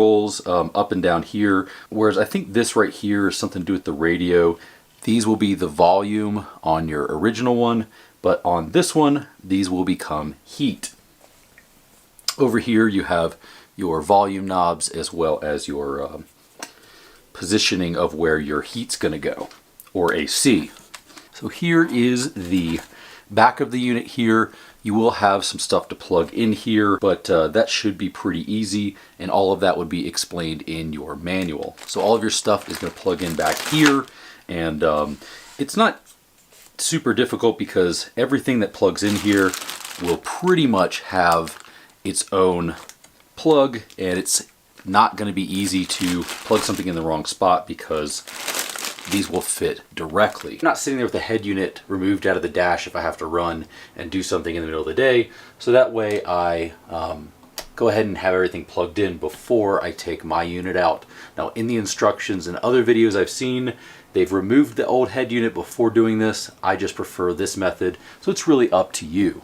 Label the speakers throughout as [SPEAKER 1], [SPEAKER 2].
[SPEAKER 1] up and down here, whereas I think this right here is something to do with the radio. These will be the volume on your original one, but on this one, these will become heat. Over here you have your volume knobs as well as your positioning of where your heat's going to go, or AC. So here is the back of the unit here. You will have some stuff to plug in here, but that should be pretty easy, and all of that would be explained in your manual. So all of your stuff is going to plug in back here, and it's not super difficult because everything that plugs in here will pretty much have its own plug, and it's not going to be easy to plug something in the wrong spot because these will fit directly. I'm not sitting there with the head unit removed out of the dash if I have to run and do something in the middle of the day. So that way I go ahead and have everything plugged in before I take my unit out. Now in the instructions and other videos I've seen, they've removed the old head unit before doing this. I just prefer this method, so it's really up to you.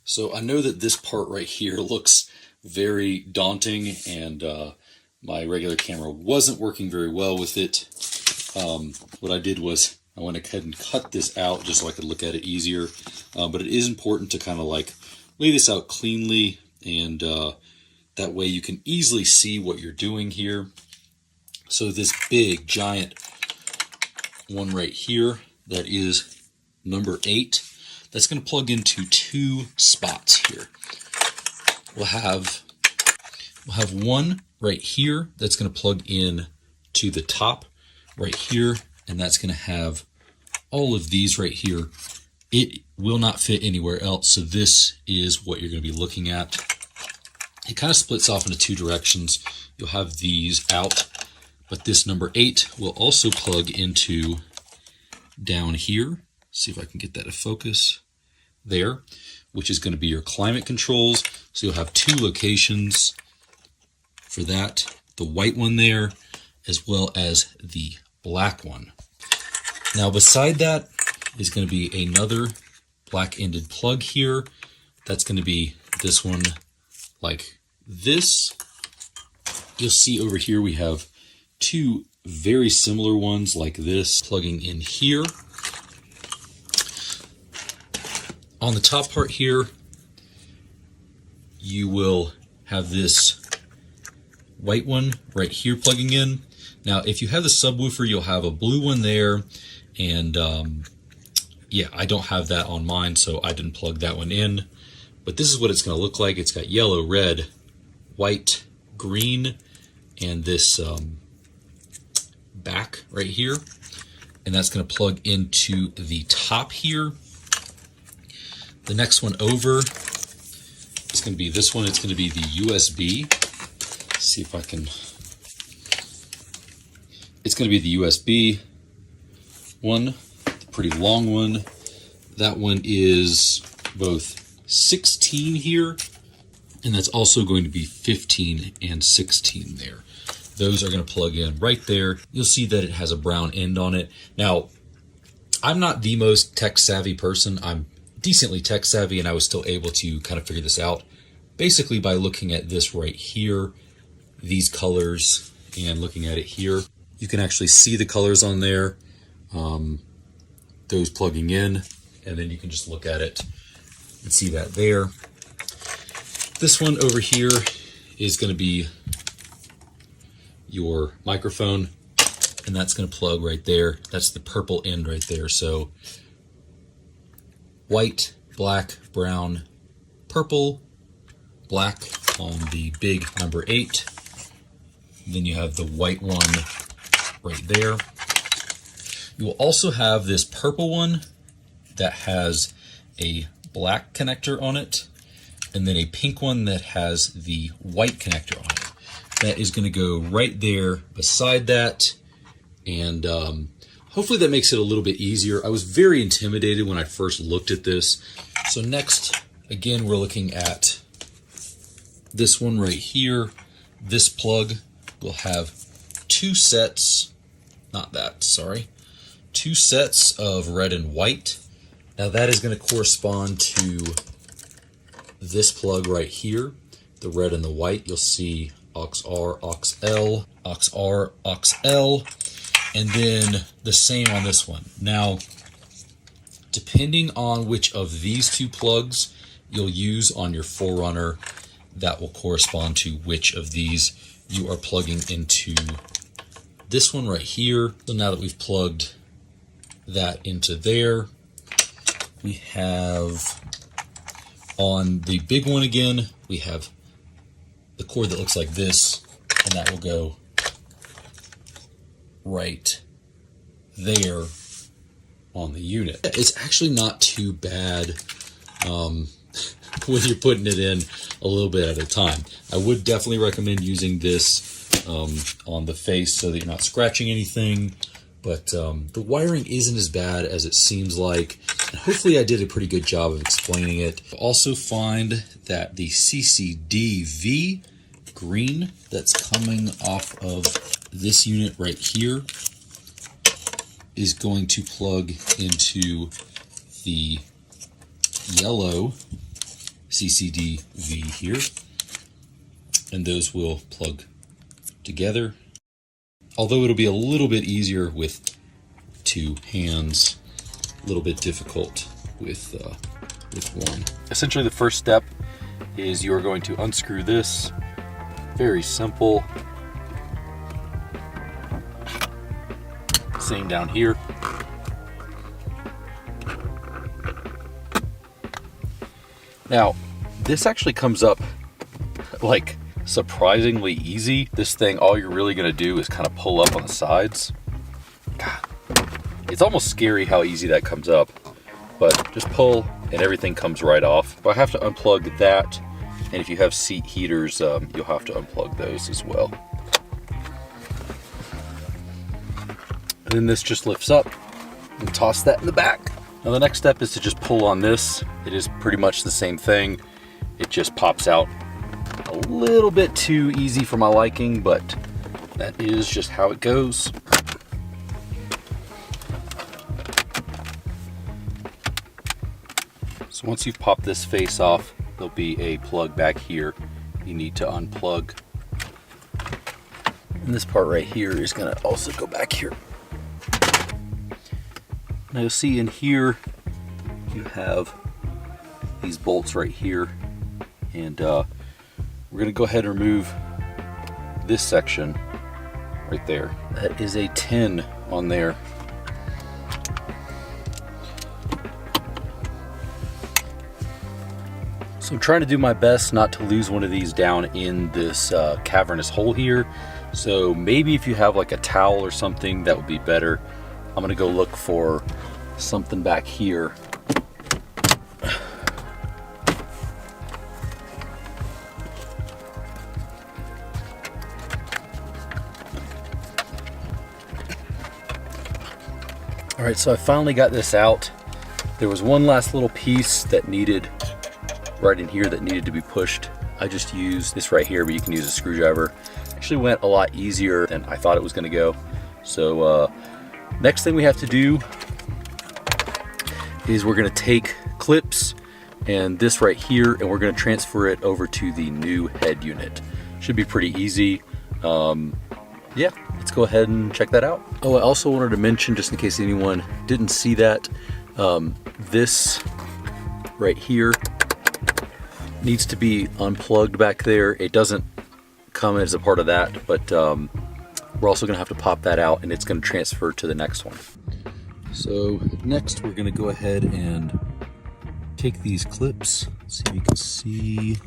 [SPEAKER 1] So I know that this part right here looks very daunting, and my regular camera wasn't working very well with it. What I did was I went ahead and cut this out just so I could look at it easier. But it is important to kind of like lay this out cleanly, and that way you can easily see what you're doing here. So this big giant one right here, that is number 8. That's going to plug into 2 spots here. We'll have one right here that's going to plug in to the top right here, and that's going to have all of these right here. It will not fit anywhere else, so this is what you're going to be looking at. It kind of splits off into 2 directions. You'll have these out, but this number 8 will also plug into down here. See if I can get that to focus there, which is going to be your climate controls. So you'll have 2 locations for that, the white one there as well as the black one. Now beside that is going to be another black-ended plug here. That's going to be this one like this. You'll see over here we have 2 very similar ones like this plugging in here. On the top part here, you will have this white one right here plugging in. Now, if you have the subwoofer, you'll have a blue one there, and yeah, I don't have that on mine, so I didn't plug that one in. But this is what it's going to look like. It's got yellow, red, white, green, and this back right here, and that's going to plug into the top here. The next one over is going to be this one. It's going to be the USB. Let's see if I can. It's going to be the USB one, the pretty long one. That one is both 16 here, and that's also going to be 15 and 16 there. Those are going to plug in right there. You'll see that it has a brown end on it. Now, I'm not the most tech savvy person. I'm decently tech savvy, and I was still able to kind of figure this out basically by looking at this right here, these colors, and looking at it here. You can actually see the colors on there, those plugging in, and then you can just look at it and see that there. This one over here is going to be your microphone, and that's going to plug right there. That's the purple end right there. So white, black, brown, purple, black on the big number 8. Then you have the white one right there. You will also have this purple one that has a black connector on it, and then a pink one that has the white connector on it. That is going to go right there beside that, and hopefully that makes it a little bit easier. I was very intimidated when I first looked at this. So next, again, we're looking at this one right here. This plug will have 2 sets, two sets of red and white. Now that is going to correspond to this plug right here, the red and the white. You'll see aux-R, aux-L, aux-R, aux-L, and then the same on this one. Now, depending on which of these two plugs you'll use on your 4Runner, that will correspond to which of these you are plugging into this one right here. So now that we've plugged that into there, we have on the big one again, we have the cord that looks like this, and that will go right there on the unit. It's actually not too bad when you're putting it in a little bit at a time. I would definitely recommend using this on the face so that you're not scratching anything, but the wiring isn't as bad as it seems like, and hopefully I did a pretty good job of explaining it. Also find that the CCDV green that's coming off of this unit right here is going to plug into the yellow CCDV here, and those will plug together. Although it'll be a little bit easier with two hands, a little bit difficult with one. Essentially, the first step is you are going to unscrew this. Very simple. Same down here. Now, this actually comes up like surprisingly easy. This thing, all you're really gonna do is kind of pull up on the sides. God, it's almost scary how easy that comes up, but just pull and everything comes right off. But I have to unplug that, and if you have seat heaters, you'll have to unplug those as well. And then this just lifts up and toss that in the back. Now the next step is to just pull on this. It is pretty much the same thing. It just pops out a little bit too easy for my liking, but that is just how it goes. So once you've popped this face off, there'll be a plug back here you need to unplug. And this part right here is gonna also go back here. Now you'll see in here, you have these bolts right here, and we're gonna go ahead and remove this section right there. That is a 10 on there. So I'm trying to do my best not to lose one of these down in this cavernous hole here. So maybe if you have like a towel or something, that would be better. I'm gonna go look for something back here. All right, so I finally got this out. There was one last little piece that needed, right in here, that needed to be pushed. I just used this right here, but you can use a screwdriver. Actually went a lot easier than I thought it was gonna go. So next thing we have to do is we're gonna take clips and this right here, and we're gonna transfer it over to the new head unit. Should be pretty easy. Yeah, let's go ahead and check that out. Oh, I also wanted to mention, just in case anyone didn't see that, this right here needs to be unplugged back there. It doesn't come as a part of that, but we're also gonna have to pop that out, and it's gonna transfer to the next one. So next we're gonna go ahead and take these clips, see if you can see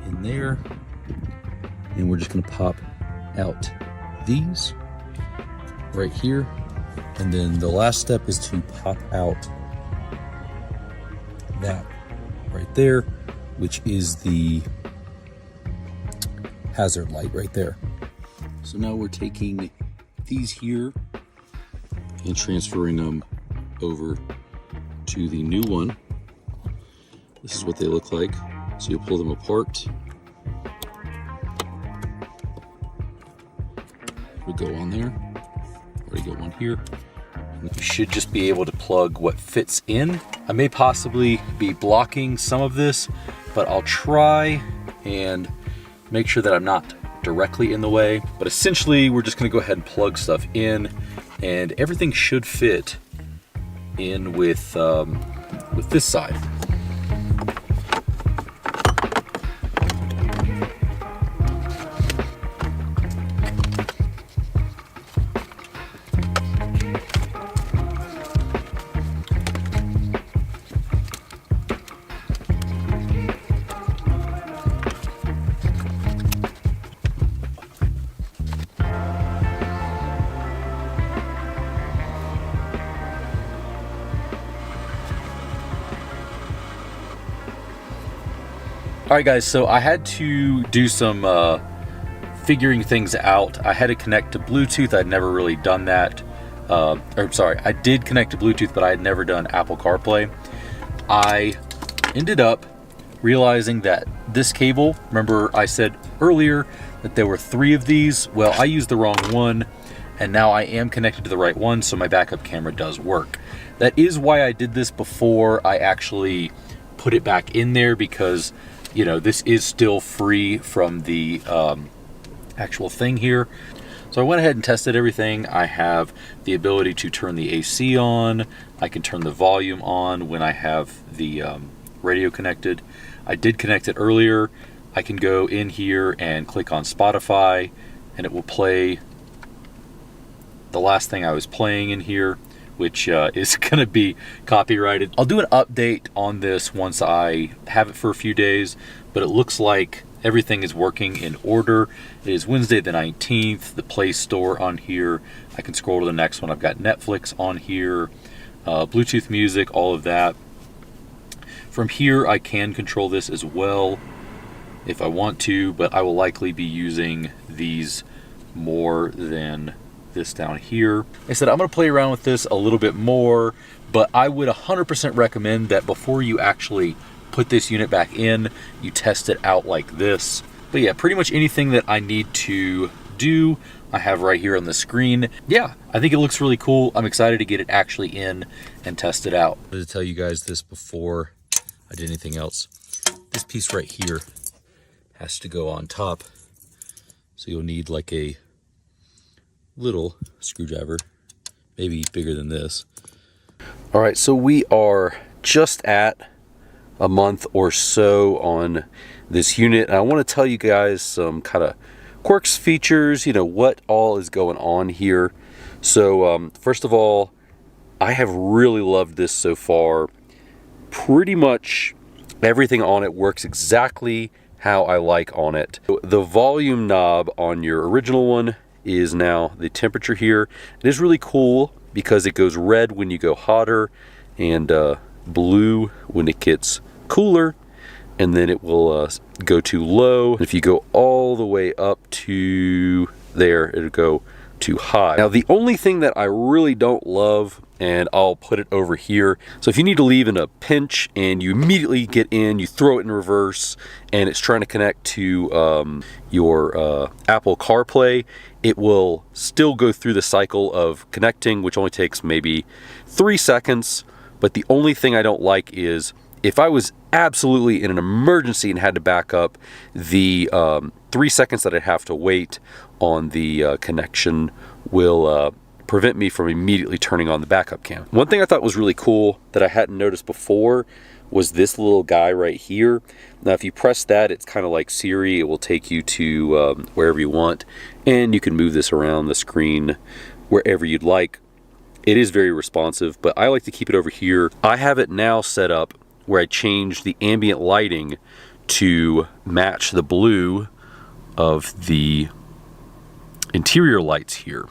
[SPEAKER 1] in there, and we're just gonna pop out these right here, and then the last step is to pop out that right there, which is the hazard light right there. So now we're taking these here and transferring them over to the new one. This is what they look like. So you'll pull them apart. We go on there. Already got one here. And you should just be able to plug what fits in. I may possibly be blocking some of this, but I'll try and make sure that I'm not directly in the way. But essentially, we're just gonna go ahead and plug stuff in, and everything should fit in with this side. Alright guys, so I had to do some figuring things out. I had to connect to Bluetooth. I'd never really done that. I did connect to Bluetooth, but I had never done Apple CarPlay. I ended up realizing that this cable, remember I said earlier that there were 3 of these? Well, I used the wrong one, and now I am connected to the right one, so my backup camera does work. That is why I did this before I actually put it back in there, because you know, this is still free from the actual thing here. So I went ahead and tested everything. I have the ability to turn the AC on. I can turn the volume on when I have the radio connected. I did connect it earlier. I can go in here and click on Spotify, and it will play the last thing I was playing in here, which is going to be copyrighted. I'll do an update on this once I have it for a few days, but it looks like everything is working in order. It is Wednesday the 19th, the Play Store on here. I can scroll to the next one. I've got Netflix on here, Bluetooth music, all of that. From here, I can control this as well if I want to, but I will likely be using these more than this down here. I said I'm going to play around with this a little bit more, but I would 100% recommend that before you actually put this unit back in, you test it out like this. But yeah, pretty much anything that I need to do, I have right here on the screen. Yeah, I think it looks really cool. I'm excited to get it actually in and test it out. I wanted to tell you guys this before I did anything else. This piece right here has to go on top. So you'll need like a little screwdriver, maybe bigger than this. All right, so we are just at a month or so on this unit, and I want to tell you guys some kind of quirks, features, you know, what all is going on here. So first of all, I have really loved this so far. Pretty much everything on it works exactly how I like on it. The volume knob on your original one is now the temperature here. It is really cool because it goes red when you go hotter and blue when it gets cooler, and then it will go to low. If you go all the way up to there, it'll go to high. Now the only thing that I really don't love, and I'll put it over here, so if you need to leave in a pinch and you immediately get in, you throw it in reverse and it's trying to connect to your Apple CarPlay, it will still go through the cycle of connecting, which only takes maybe 3 seconds. But the only thing I don't like is if I was absolutely in an emergency and had to back up, the 3 seconds that I'd have to wait on the connection will prevent me from immediately turning on the backup cam. One thing I thought was really cool that I hadn't noticed before was this little guy right here. Now if you press that, it's kind of like Siri. It will take you to wherever you want, and you can move this around the screen wherever you'd like. It is very responsive, but I like to keep it over here. I have it now set up where I change the ambient lighting to match the blue of the interior lights here.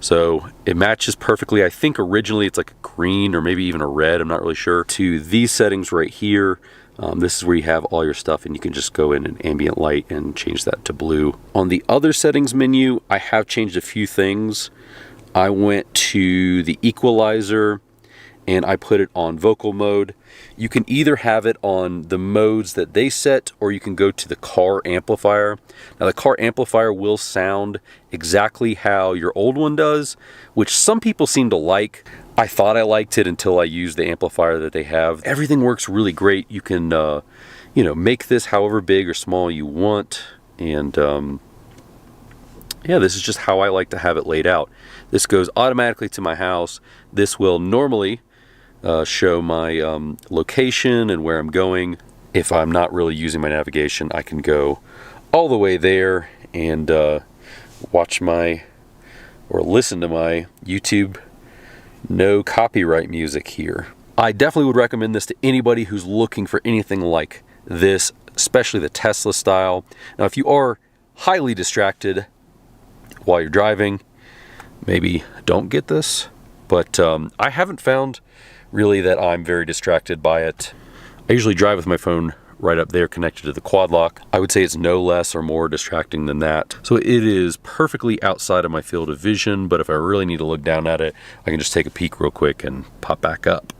[SPEAKER 1] So it matches perfectly. I think originally it's like a green or maybe even a red, I'm not really sure. To these settings right here, this is where you have all your stuff, and you can just go in and ambient light and change that to blue. On the other settings menu, I have changed a few things. I went to the equalizer and I put it on vocal mode. You can either have it on the modes that they set, or you can go to the car amplifier. Now the car amplifier will sound exactly how your old one does, which some people seem to like. I thought I liked it until I used the amplifier that they have. Everything works really great. You can you know, make this however big or small you want. And yeah, this is just how I like to have it laid out. This goes automatically to my house. This will normally show my location and where I'm going. If I'm not really using my navigation, I can go all the way there and watch my, or listen to my YouTube no copyright music here. I definitely would recommend this to anybody who's looking for anything like this, especially the Tesla style. Now, if you are highly distracted while you're driving, maybe don't get this, but I haven't found really that I'm very distracted by it. I usually drive with my phone right up there connected to the quad lock. I would say it's no less or more distracting than that. So it is perfectly outside of my field of vision, but if I really need to look down at it, I can just take a peek real quick and pop back up.